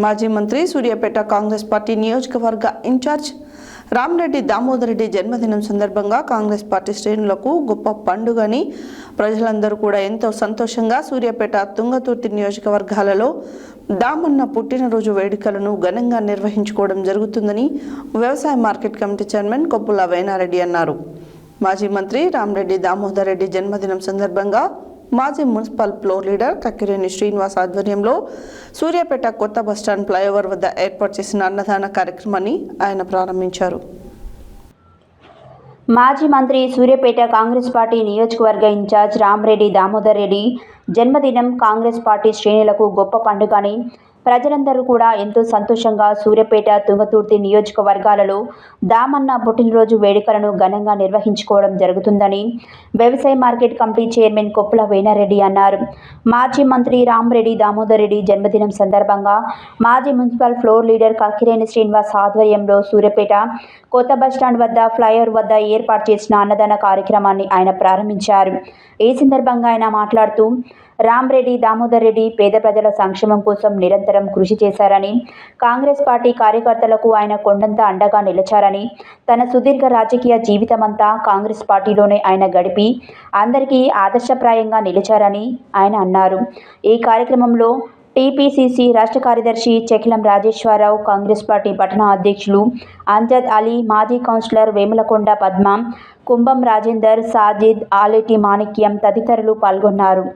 మాజీ మంత్రి సూర్యాపేట కాంగ్రెస్ పార్టీ నియోజకవర్గ ఇన్ఛార్జ్ రామరెడ్డి దామోదర్ రెడ్డి జన్మదినం సందర్భంగా కాంగ్రెస్ పార్టీ శ్రేణులకు గొప్ప పండుగని ప్రజలందరూ కూడా ఎంతో సంతోషంగా సూర్యాపేట తుంగతుర్తి నియోజకవర్గాలలో దామన్న పుట్టినరోజు వేడుకలను ఘనంగా నిర్వహించుకోవడం జరుగుతుందని వ్యవసాయ market committee chairman Koppula Venareddy అన్నారు. మాజీ మంత్రి రామరెడ్డి దామోదర్ రెడ్డి జన్మదినం సందర్భంగా మాజీ municipal floor leader Kakkireni Srinivas ఆధ్వర్యంలో సూర్యాపేట కొత్త బస్టాండ్ ఫ్లైఓవర్ వద్ద ఏర్పాటు చేసిన అన్నదాన కార్యక్రమాన్ని ఆయన ప్రారంభించారు. మాజీ మంత్రి సూర్యాపేట కాంగ్రెస్ పార్టీ నియోజకవర్గ ఇన్ఛార్జ్ రామరెడ్డి దామోదర్ రెడ్డి జన్మదినం కాంగ్రెస్ పార్టీ శ్రేణులకు గొప్ప పండుగని ప్రజలందరూ కూడా ఎంతో సంతోషంగా సూర్యాపేట తుంగతుర్తి నియోజకవర్గాలలో దామన్న పుట్టినరోజు వేడుకలను ఘనంగా నిర్వహించుకోవడం జరుగుతుందని వ్యవసాయ market committee chairman Koppula Venareddy అన్నారు. మాజీ మంత్రి రామరెడ్డి దామోదర్ రెడ్డి జన్మదినం సందర్భంగా మాజీ municipal floor leader Kakkireni Srinivas ఆధ్వర్యంలో సూర్యాపేట కొత్త బస్టాండ్ వద్ద ఫ్లైఓవర్ వద్ద ఏర్పాటు చేసిన అన్నదాన కార్యక్రమాన్ని ఆయన ప్రారంభించారు. ఈ సందర్భంగా ఆయన మాట్లాడుతూ రామరెడ్డి దామోదర్ రెడ్డి పేద ప్రజల సంక్షేమం కోసం నిరంతరం కృషి చేశారని, కాంగ్రెస్ పార్టీ కార్యకర్తలకు ఆయన కొండంత అండగా నిలిచారని, తన సుదీర్ఘ రాజకీయ జీవితమంతా కాంగ్రెస్ పార్టీలోనే ఆయన గడిపి అందరికీ ఆదర్శప్రాయంగా నిలిచారని ఆయన అన్నారు. ఈ కార్యక్రమంలో టీపీసీసీ రాష్ట్ర కార్యదర్శి చెకిలం రాజేశ్వరరావు, కాంగ్రెస్ పార్టీ పట్టణ అధ్యక్షులు అంజద్ అలీ, మాజీ కౌన్సిలర్ వేములకొండ పద్మ, కుంభం రాజేందర్, సాజిద్, ఆలేటి మాణిక్యం తదితరులు పాల్గొన్నారు.